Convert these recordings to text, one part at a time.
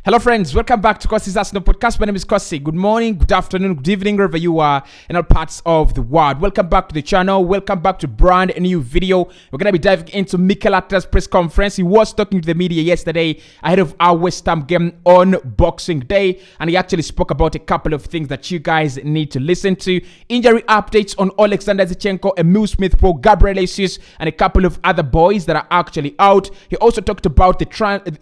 Hello friends, welcome back to Cossy's Arsenal podcast. My name is Cossy. Good morning, good afternoon, good evening, wherever you are in all parts of the world. Welcome back to the channel. Welcome back to brand new video. We're going to be diving into Mikel Arteta's press conference. He was talking to the media yesterday ahead of our West Ham game on Boxing Day, and he actually spoke about a couple of things that you guys need to listen to. Injury updates on Alexander Zinchenko, Emile Smith Rowe, Gabriel Jesus, and a couple of other boys that are actually out. He also talked about the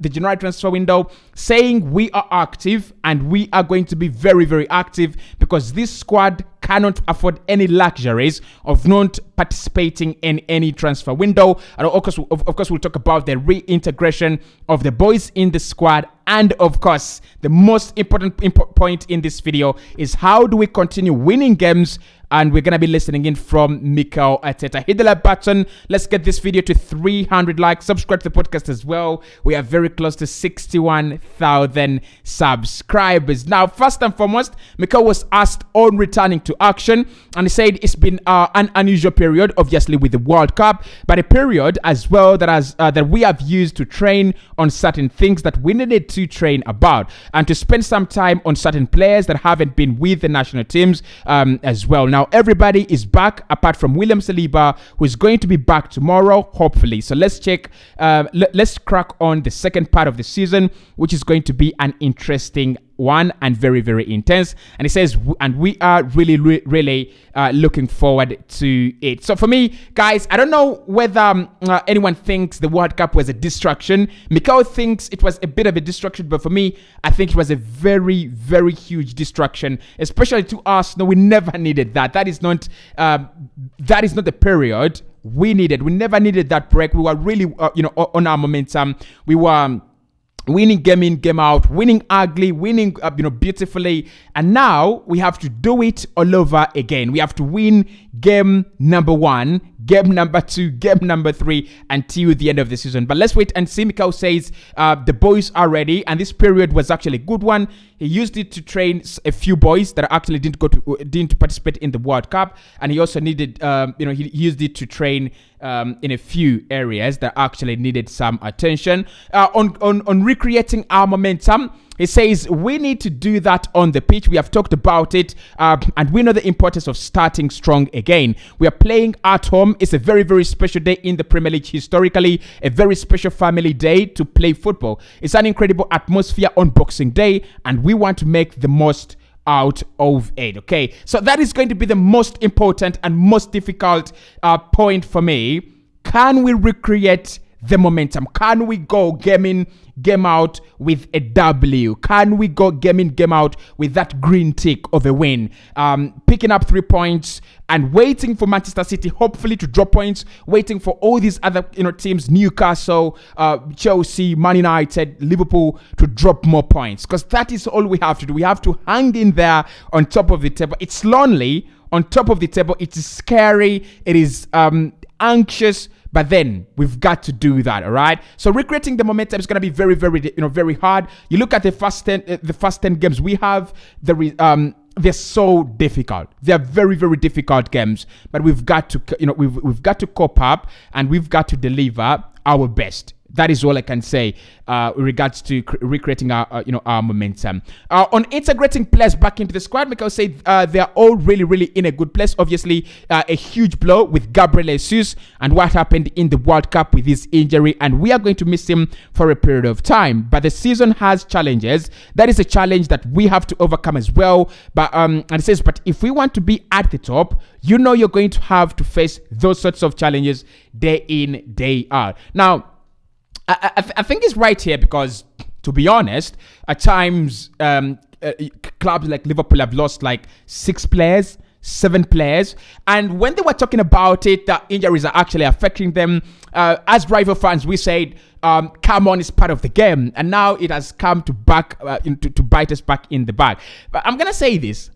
January transfer window, saying we are active and we are going to be very, very active because this squad cannot afford any luxuries of not participating in any transfer window. And of course, we'll talk about the reintegration of the boys in the squad. And of course, the most important point in this video is how do we continue winning games? And we're going to be listening in from Mikel Arteta. Hit the like button. Let's get this video to 300 likes. Subscribe to the podcast as well. We are very close to 61,000 subscribers. Now, first and foremost, Mikel was asked on returning to action. And he said it's been an unusual period, obviously, with the World Cup. But a period as well that we have used to train on certain things that we needed to train about. And to spend some time on certain players that haven't been with the national teams as well. Now, everybody is back apart from William Saliba, who is going to be back tomorrow, hopefully. So let's check. Let's crack on the second part of the season, which is going to be an interesting one and very, very intense. And he says, and we are really looking forward to it. So for me, guys, I don't know whether anyone thinks the World Cup was a distraction. Mikel thinks it was a bit of a distraction, but for me, I think it was a very, very huge distraction, especially to Arsenal. We never needed that. That is not the period we needed. We never needed that break. We were really, on our momentum. We were winning game in, game out, winning ugly, winning, beautifully. And now we have to do it all over again. We have to win game number 1, game number 2, game number 3 until the end of the season. But let's wait and see. Mikel says the boys are ready, and this period was actually a good one. He used it to train a few boys that actually didn't participate in the World Cup, and he also needed, he used it to train in a few areas that actually needed some attention. On recreating our momentum, he says we need to do that on the pitch. We have talked about it, and we know the importance of starting strong again. We are playing at home. It's a very, very special day in the Premier League historically, a very special family day to play football. It's an incredible atmosphere on Boxing Day, and we want to make the most out of it. Okay, so that is going to be the most important and most difficult point for me. Can we recreate the momentum? Can we go game in, game out with a W? Can we go game in, game out with that green tick of a win? Picking up 3 points and waiting for Manchester City hopefully to drop points, waiting for all these other teams, Newcastle, Chelsea, Man United, Liverpool, to drop more points, because that is all we have to do. We have to hang in there on top of the table. It's lonely on top of the table. It is scary. It is anxious. But then we've got to do that, all right? So recreating the momentum is going to be very, very, very hard. You look at the first 10 games we have. They're so difficult. They're very, very difficult games. But we've got to, we've got to cope up, and we've got to deliver our best. That is all I can say in regards to recreating our momentum. On integrating players back into the squad, Mikel said they are all really in a good place. Obviously, a huge blow with Gabriel Jesus and what happened in the World Cup with his injury, and we are going to miss him for a period of time. But the season has challenges. That is a challenge that we have to overcome as well. But and it says, but if we want to be at the top, you're going to have to face those sorts of challenges day in, day out. Now, I think it's right here because, to be honest, at times clubs like Liverpool have lost like 6 players, 7 players, and when they were talking about it, the injuries are actually affecting them. As rival fans, we said, come on, it's part of the game, and now it has come to bite us back in the back. But I'm gonna say this: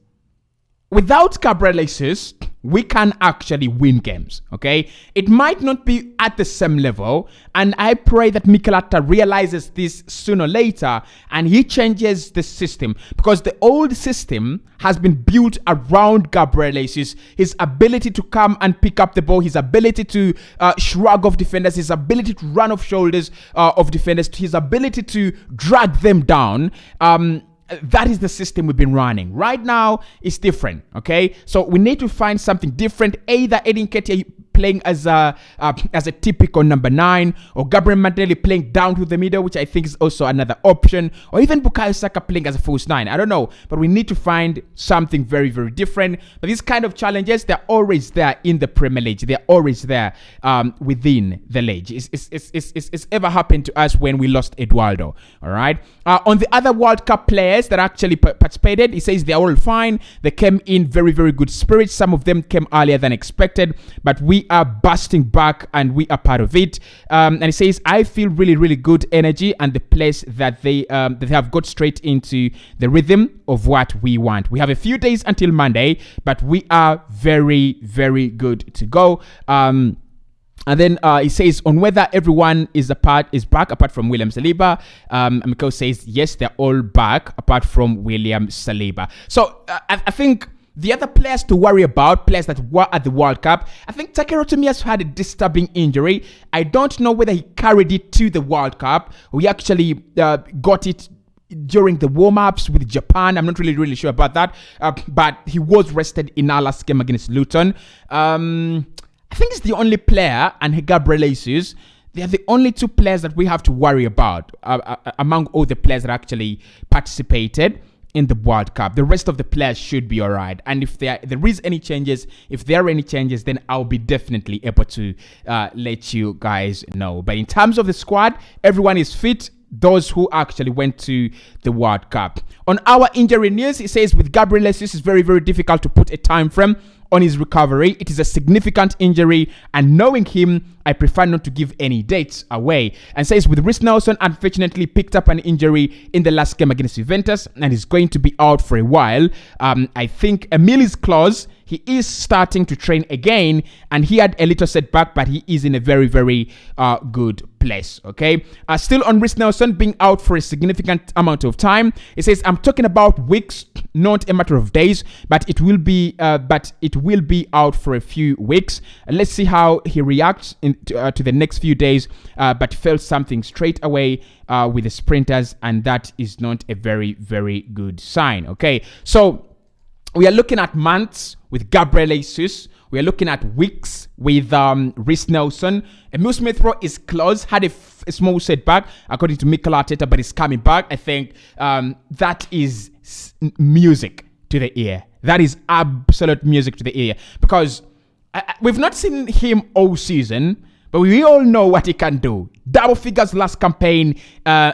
without Gabriel Jesus, we can actually win games, okay? It might not be at the same level, and I pray that Mikel Arteta realizes this sooner or later, and he changes the system, because the old system has been built around Gabriel Jesus, his ability to come and pick up the ball, his ability to shrug off defenders, his ability to run off shoulders of defenders, his ability to drag them down. That is the system we've been running. Right now, it's different, okay? So we need to find something different. Either Edin Ketia playing as a typical number 9, or Gabriel Martinelli playing down to the middle, which I think is also another option, or even Bukayo Saka playing as a false 9. I don't know, but we need to find something very, very different. But these kind of challenges, they're always there in the Premier League. They're always there within the league. It's ever happened to us when we lost Eduardo, all right? On the other World Cup players that actually participated, he says they're all fine. They came in very, very good spirits. Some of them came earlier than expected, but we are busting back and we are part of it. And he says, I feel really, really good energy and the place that they have got straight into the rhythm of what we want. We have a few days until Monday, but we are very, very good to go. And then he says on whether everyone is back apart from William Saliba. Mikel says yes, they're all back apart from William Saliba. So I think the other players to worry about, players that were at the World Cup, I think Takehiro Tomiyasu had a disturbing injury. I don't know whether he carried it to the World Cup or he actually got it during the warm-ups with Japan. I'm not really sure about that. But he was rested in our last game against Luton. I think it's the only player, and Gabriel Jesus, they are the only two players that we have to worry about among all the players that actually participated in the World Cup. The rest of the players should be all right. And if there are any changes, then I'll be definitely able to let you guys know. But in terms of the squad, everyone is fit. Those who actually went to the World Cup. On our injury news, it says with Gabriel Jesus, it's very, very difficult to put a time frame on his recovery. It is a significant injury, and knowing him, I prefer not to give any dates away. And says with Reece Nelson, unfortunately picked up an injury in the last game against Juventus and is going to be out for a while. I think Emile is close. He is starting to train again, and he had a little setback, but he is in a very, very good place, okay? Still on Reece Nelson being out for a significant amount of time. It says, I'm talking about weeks, not a matter of days, but it will be out for a few weeks. Let's see how he reacts to the next few days, but felt something straight away with the sprinters, and that is not a very, very good sign, okay? So we are looking at months with Gabriel Jesus. We are looking at weeks with Reece Nelson. Emile Smith Rowe is close, had a small setback, according to Mikel Arteta, but is coming back. I think that is music to the ear. That is absolute music to the ear. Because we've not seen him all season, but we all know what he can do. Double figures last campaign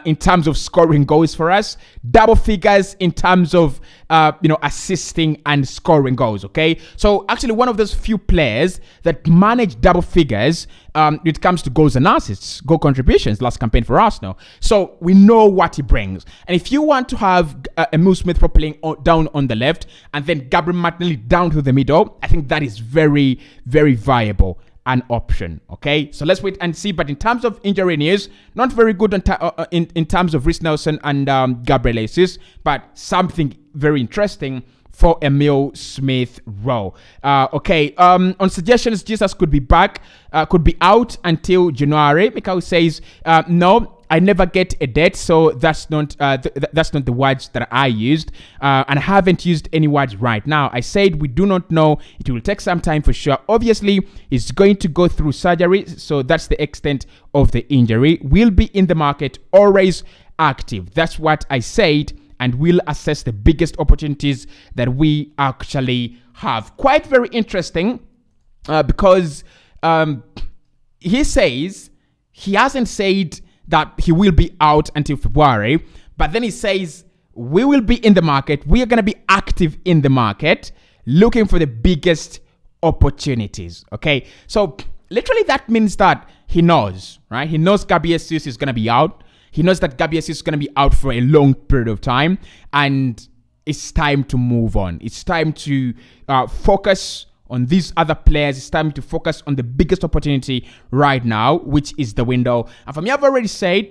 in terms of scoring goals for us. Double figures in terms of assisting and scoring goals, okay? So actually one of those few players that manage double figures when it comes to goals and assists, goal contributions last campaign for Arsenal. So we know what he brings. And if you want to have Emile Smith Rowe playing down on the left and then Gabriel Martinelli down to the middle, I think that is very, very viable. An option, okay? So let's wait and see. But in terms of injury news, not very good in terms of Reece Nelson and Gabriel Jesus, but something very interesting for Emile Smith Rowe. Okay, on suggestions, Jesus could be back, could be out until January. Mikel says, no, I never get a date, so that's not the words that I used, and I haven't used any words right now. I said we do not know. It will take some time for sure. Obviously, he's going to go through surgery, so that's the extent of the injury. Will be in the market, always active. That's what I said, and we'll assess the biggest opportunities that we actually have. Quite very interesting, because he says he hasn't said that he will be out until February, but then he says we will be in the market. We are going to be active in the market, looking for the biggest opportunities. Okay, so literally that means that he knows, right? He knows Gabriel Jesus is going to be out. He knows that Gabriel Jesus is going to be out for a long period of time, and it's time to move on. It's time to focus on these other players. It's time to focus on the biggest opportunity right now, which is the window. And for me, I've already said,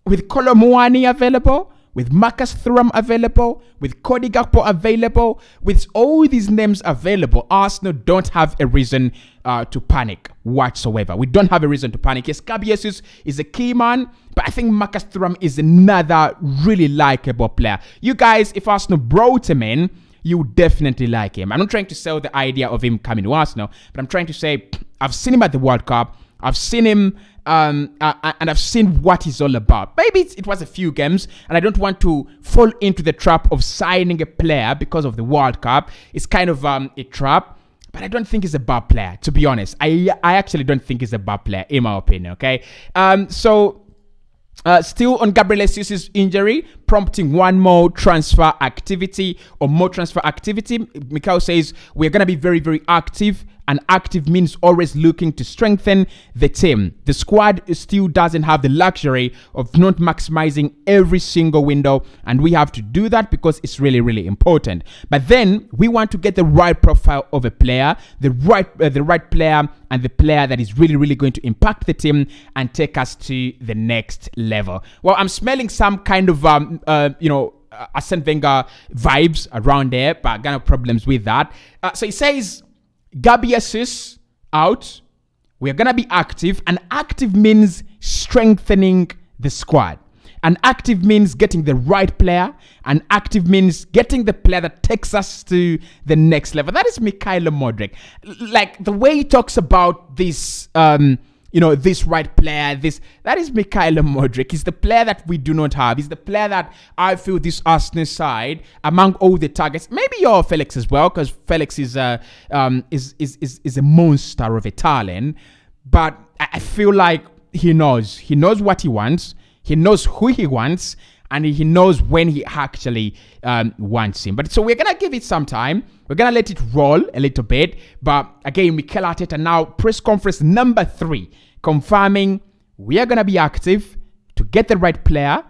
with Kolo Muani available, with Marcus Thuram available, with Cody Gakpo available, with all these names available, Arsenal don't have a reason to panic whatsoever. We don't have a reason to panic. Yes, Gabi Jesus is a key man, but I think Marcus Thuram is another really likable player. You guys, if Arsenal brought him in, you would definitely like him. I'm not trying to sell the idea of him coming to Arsenal, but I'm trying to say I've seen him at the World Cup. I've seen him and I've seen what he's all about. Maybe it was a few games, and I don't want to fall into the trap of signing a player because of the World Cup. It's kind of a trap, but I don't think he's a bad player, to be honest. I actually don't think he's a bad player, in my opinion, okay? Still on Gabriel Jesus' injury, prompting one more transfer activity. Mikhail says, we're going to be very, very active. And active means always looking to strengthen the team. The squad still doesn't have the luxury of not maximizing every single window, and we have to do that because it's really, really important. But then we want to get the right profile of a player, the right player, and the player that is really, really going to impact the team and take us to the next level. Well, I'm smelling some kind of Arsene Wenger vibes around there, but I got no problems with that. So he says, Gabi Jesus out. We're going to be active. And active means strengthening the squad. And active means getting the right player. And active means getting the player that takes us to the next level. That is Mikhail MUDRYK. Like the way he talks about this, this right player, that is Mikhail MUDRYK. He's the player that we do not have. He's the player that I feel this Arsenal side, among all the targets, maybe your Felix as well, because Felix is a monster of a talent. But I feel like he knows what he wants. He knows who he wants, and he knows when he actually wants him. But so we're going to give it some time. We're going to let it roll a little bit. But again, Mikel Arteta now, press conference number 3, confirming we are going to be active to get the right player,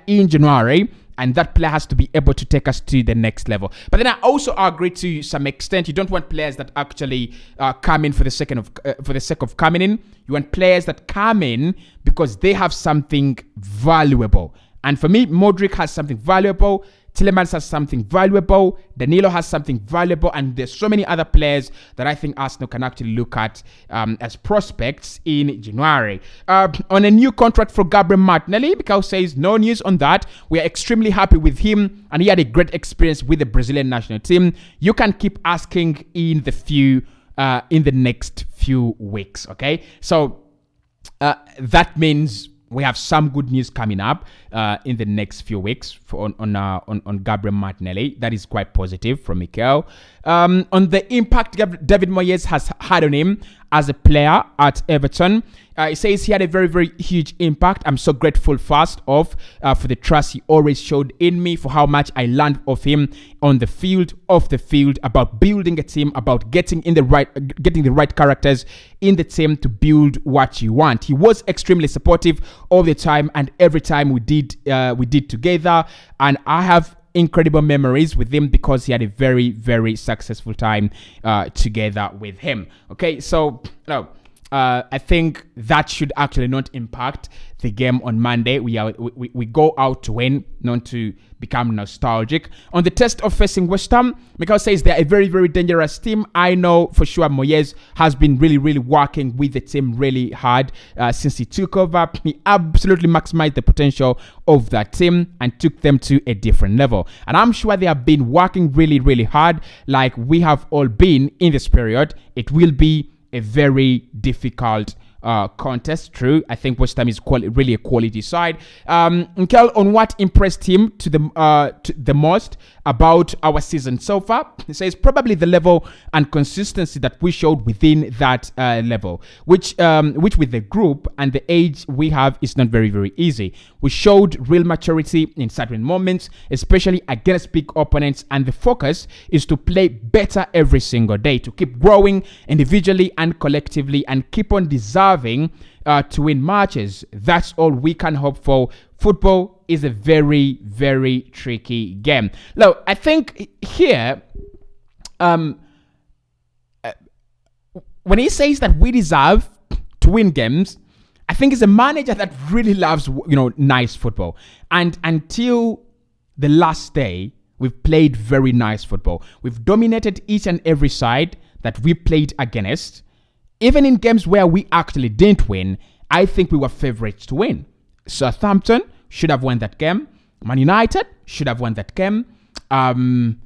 in January. And that player has to be able to take us to the next level. But then I also agree to some extent. You don't want players that actually come in for the sake of coming in. You want players that come in because they have something valuable. And for me, MUDRYK has something valuable. Tielemans has something valuable. Danilo has something valuable. And there's so many other players that I think Arsenal can actually look at as prospects in January. On a new contract for Gabriel Martinelli, Mikhail says no news on that. We are extremely happy with him, and he had a great experience with the Brazilian national team. You can keep asking in the next few weeks, okay? So that means we have some good news coming up in the next few weeks on Gabriel Martinelli. That is quite positive from Mikel. On the impact David Moyes has had on him as a player at Everton, he says he had a very, very huge impact. I'm so grateful first off for the trust he always showed in me, for how much I learned of him on the field, off the field, about building a team, about getting the right characters in the team to build what you want. He was extremely supportive all the time, and every time we did together, and I have incredible memories with him because he had a very, very successful time together with him. Okay, so I think that should actually not impact the game on Monday. We go out to win, not to become nostalgic. On the test of facing West Ham, Mikel says they're a very, very dangerous team. I know for sure Moyes has been really, really working with the team really hard since he took over. He absolutely maximized the potential of that team and took them to a different level. And I'm sure they have been working really, really hard, like we have all been in this period. It will be a very difficult contest. True, I think West Ham is really a quality side. Mikel, on what impressed him to the most about our season so far, he says probably the level and consistency that we showed within that level, which with the group and the age we have is not very, very easy. We showed real maturity in certain moments, especially against big opponents, and the focus is to play better every single day, to keep growing individually and collectively, and keep on deserving to win matches. That's all we can hope for. Football is a very, very tricky game. Now, I think here, when he says that we deserve to win games, I think he's a manager that really loves, nice football. And until the last day, we've played very nice football. We've dominated each and every side that we played against. Even in games where we actually didn't win, I think we were favorites to win. Southampton should have won that game. Man United should have won that game. Any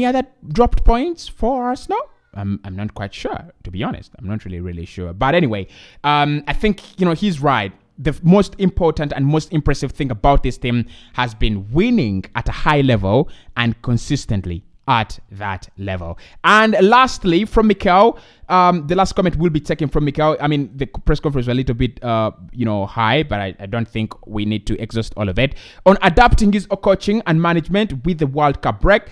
other dropped points for Arsenal? I'm not quite sure, to be honest. I'm not really sure. But anyway, I think, he's right. The most important and most impressive thing about this team has been winning at a high level and consistently at that level. And lastly, from Mikel, the last comment will be taken from Mikel. I mean, the press conference was a little bit, high, but I don't think we need to exhaust all of it. On adapting his coaching and management with the World Cup break,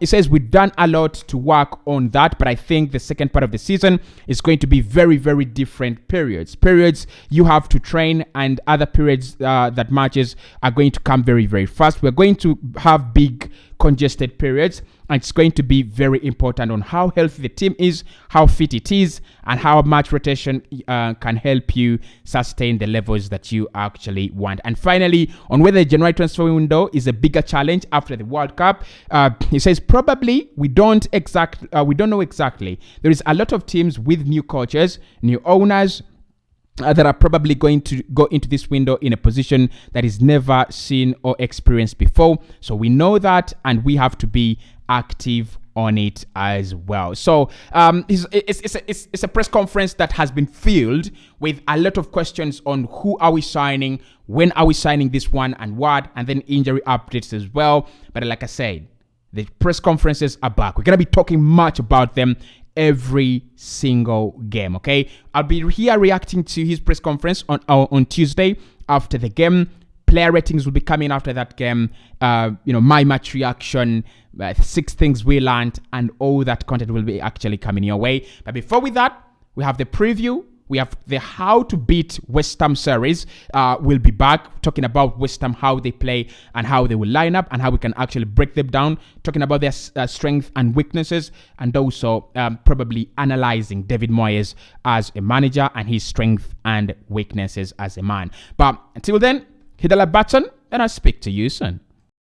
he says we've done a lot to work on that, but I think the second part of the season is going to be very, very different periods. Periods you have to train, and other periods that matches are going to come very, very fast. We're going to have big congested periods, and it's going to be very important on how healthy the team is, how fit it is, and how much rotation can help you sustain the levels that you actually want. And finally, on whether the January transfer window is a bigger challenge after the World Cup, he says probably we don't know exactly. There is a lot of teams with new coaches, new owners, that are probably going to go into this window in a position that is never seen or experienced before. So we know that, and we have to be active on it as well. So it's a press conference that has been filled with a lot of questions on who are we signing, when are we signing this one, and what, and then injury updates as well. But like I said, the press conferences are back. We're going to be talking much about them every single game, okay? I'll be here reacting to his press conference on Tuesday after the game. Player ratings will be coming after that game. My match reaction, 6 things we learned, and all that content will be actually coming your way. But before we that, we have the preview. We have the How to Beat West Ham series. We'll be back talking about West Ham, how they play and how they will line up and how we can actually break them down, talking about their strengths and weaknesses, and also probably analyzing David Moyes as a manager and his strengths and weaknesses as a man. But until then, hit the like button and I'll speak to you soon.